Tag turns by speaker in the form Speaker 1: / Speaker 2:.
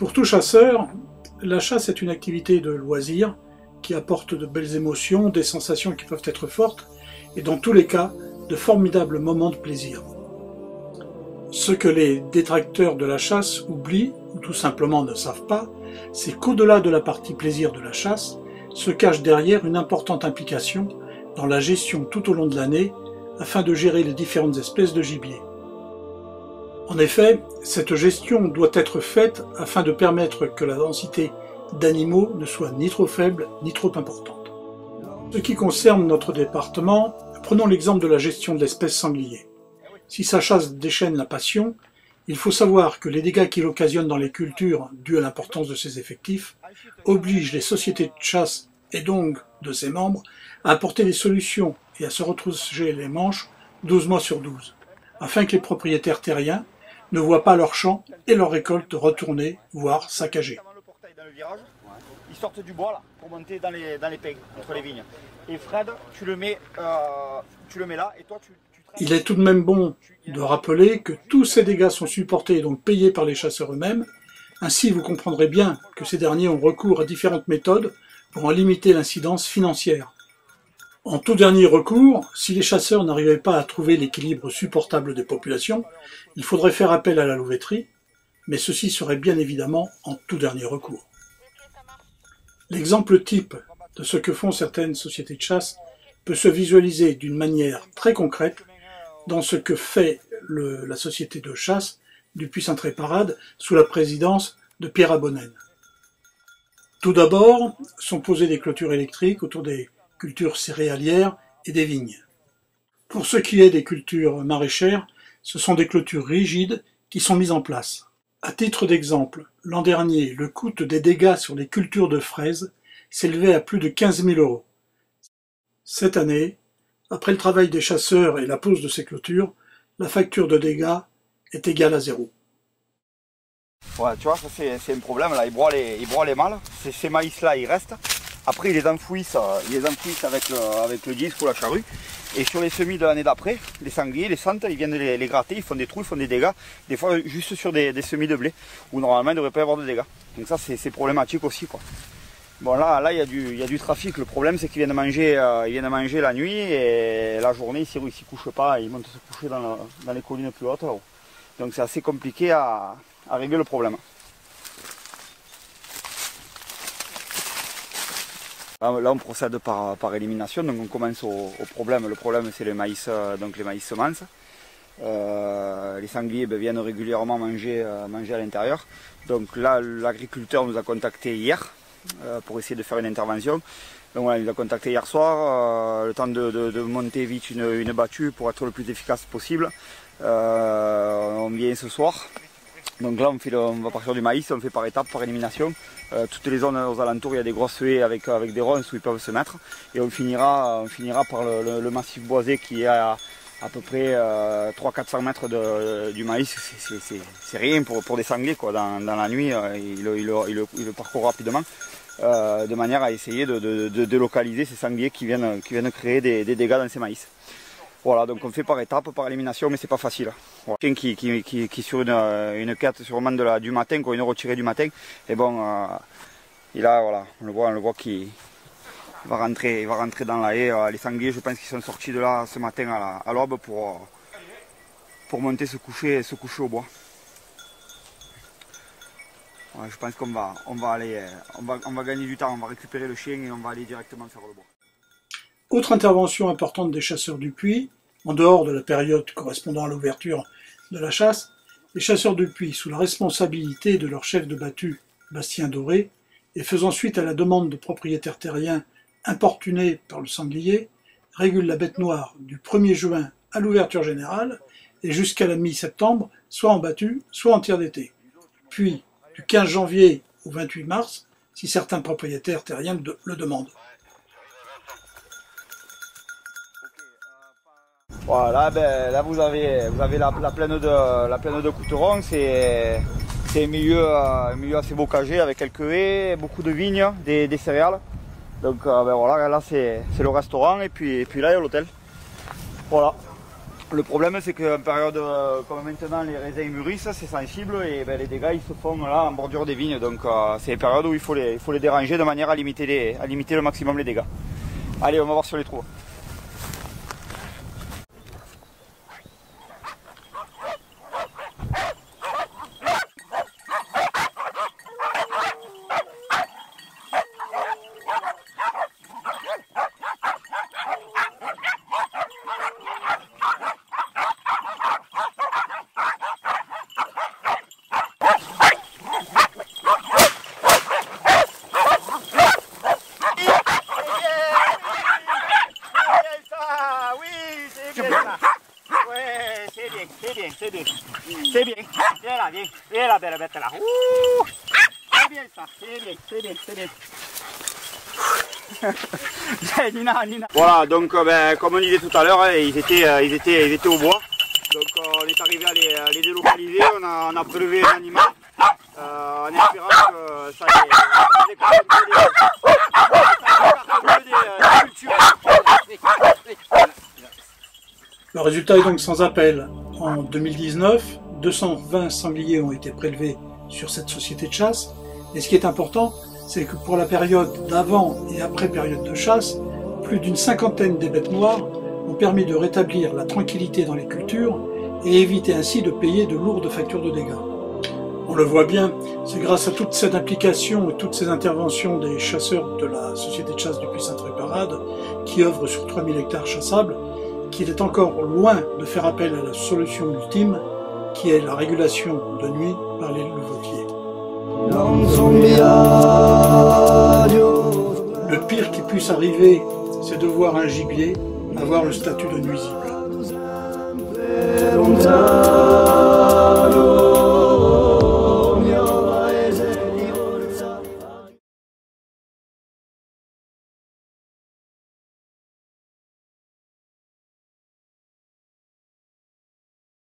Speaker 1: Pour tout chasseur, la chasse est une activité de loisir qui apporte de belles émotions, des sensations qui peuvent être fortes et dans tous les cas, de formidables moments de plaisir. Ce que les détracteurs de la chasse oublient, ou tout simplement ne savent pas, c'est qu'au-delà de la partie plaisir de la chasse, se cache derrière une importante implication dans la gestion tout au long de l'année afin de gérer les différentes espèces de gibier. En effet, cette gestion doit être faite afin de permettre que la densité d'animaux ne soit ni trop faible ni trop importante. En ce qui concerne notre département, prenons l'exemple de la gestion de l'espèce sanglier. Si sa chasse déchaîne la passion, il faut savoir que les dégâts qu'il occasionne dans les cultures, dus à l'importance de ses effectifs, obligent les sociétés de chasse et donc de ses membres à apporter des solutions et à se retrousser les manches 12 mois sur 12, afin que les propriétaires terriens ne voient pas leurs champs et leurs récoltes retourner, voire saccagées.
Speaker 2: Ils sortent du bois là, pour monter dans les pegs, entre les vignes. Et Fred, tu le mets là, et toi tu...
Speaker 1: Il est tout de même bon de rappeler que tous ces dégâts sont supportés et donc payés par les chasseurs eux-mêmes. Ainsi, vous comprendrez bien que ces derniers ont recours à différentes méthodes pour en limiter l'incidence financière. En tout dernier recours, si les chasseurs n'arrivaient pas à trouver l'équilibre supportable des populations, il faudrait faire appel à la louveterie, mais ceci serait bien évidemment en tout dernier recours. L'exemple type de ce que font certaines sociétés de chasse peut se visualiser d'une manière très concrète dans ce que fait la société de chasse du Puy-Saint-Tréparade sous la présidence de Pierre Abonnel. Tout d'abord, sont posées des clôtures électriques autour des cultures céréalières et des vignes. Pour ce qui est des cultures maraîchères, ce sont des clôtures rigides qui sont mises en place. À titre d'exemple, l'an dernier, le coût des dégâts sur les cultures de fraises s'élevait à plus de 15 000 €. Cette année, après le travail des chasseurs et la pose de ces clôtures, la facture de dégâts est égale à 0.
Speaker 2: Ouais, tu vois, ça c'est un problème là, ils broient les mâles, ces maïs là ils restent, après ils les enfouissent avec le disque ou la charrue, et sur les semis de l'année d'après, les sangliers, les santes, ils viennent les gratter, ils font des trous, ils font des dégâts, des fois juste sur des semis de blé, où normalement il ne devrait pas y avoir de dégâts. Donc ça c'est problématique aussi quoi. Bon là il y a du trafic, le problème c'est qu'ils viennent manger la nuit et la journée ils ne s'y couchent pas, ils montent se coucher dans les collines plus hautes là-haut. Donc c'est assez compliqué à régler le problème. Là on procède par élimination, donc on commence au problème. Le problème c'est les maïs, donc les maïs semences. Les sangliers viennent régulièrement manger à l'intérieur. Donc là l'agriculteur nous a contacté hier pour essayer de faire une intervention. Donc voilà, il nous a contacté hier soir, le temps de monter vite une battue pour être le plus efficace possible. On vient ce soir. Donc là on va partir du maïs, on fait par étapes, par élimination. Toutes les zones aux alentours, il y a des grosses haies avec des ronces où ils peuvent se mettre. Et on finira par le massif boisé qui est à peu près 300-400 mètres du maïs. C'est rien pour des sangliers quoi. Dans la nuit, il le parcourt rapidement. De manière à essayer de délocaliser ces sangliers qui viennent créer des dégâts dans ces maïs. Voilà, donc on fait par étapes, par élimination, mais c'est pas facile. Voilà. Quelqu'un qui sur une quête sûrement du matin, quoi, une heure tirée du matin, et bon, il a, voilà, on le voit qu'il va rentrer dans la haie. Les sangliers, je pense qu'ils sont sortis de là ce matin à l'aube pour monter se coucher au bois. Ouais, je pense qu'on va gagner du temps, on va récupérer le chien et on va aller directement faire le bois.
Speaker 1: Autre intervention importante des chasseurs du Puy, en dehors de la période correspondant à l'ouverture de la chasse, les chasseurs du Puy, sous la responsabilité de leur chef de battue, Bastien Doré, et faisant suite à la demande de propriétaires terriens importunés par le sanglier, régulent la bête noire du 1er juin à l'ouverture générale et jusqu'à la mi-septembre, soit en battue, soit en tir d'été. Puis, du 15 janvier au 28 mars, si certains propriétaires terriens le demandent.
Speaker 2: Voilà, là vous avez la plaine de Couteron, c'est un milieu assez bocagé avec quelques haies, beaucoup de vignes, des céréales. Donc voilà, là c'est le restaurant et puis là il y a l'hôtel. Voilà. Le problème c'est qu'en période comme maintenant les raisins mûrissent, c'est sensible et les dégâts ils se font là en bordure des vignes. Donc c'est les périodes où il faut les déranger de manière à limiter le maximum les dégâts. Allez, on va voir sur les trous.
Speaker 3: C'est bien. Viens là, viens là, belle bête là. C'est bien ça, c'est bien. Nina.
Speaker 2: Voilà, donc comme on disait tout à l'heure, ils étaient au bois. Donc on est arrivé à les délocaliser, on a prélevé un animal en espérant que ça les écarte un peu des cultures.
Speaker 1: Le résultat est donc sans appel. En 2019, 220 sangliers ont été prélevés sur cette société de chasse. Et ce qui est important, c'est que pour la période d'avant et après période de chasse, plus d'une cinquantaine des bêtes noires ont permis de rétablir la tranquillité dans les cultures et éviter ainsi de payer de lourdes factures de dégâts. On le voit bien, c'est grâce à toute cette implication et toutes ces interventions des chasseurs de la société de chasse du Puy-Sainte-Parade, qui œuvrent sur 3000 hectares chassables, qu'il est encore loin de faire appel à la solution ultime, qui est la régulation de nuit par les louvetiers. Le pire qui puisse arriver, c'est de voir un gibier avoir le statut de nuisible.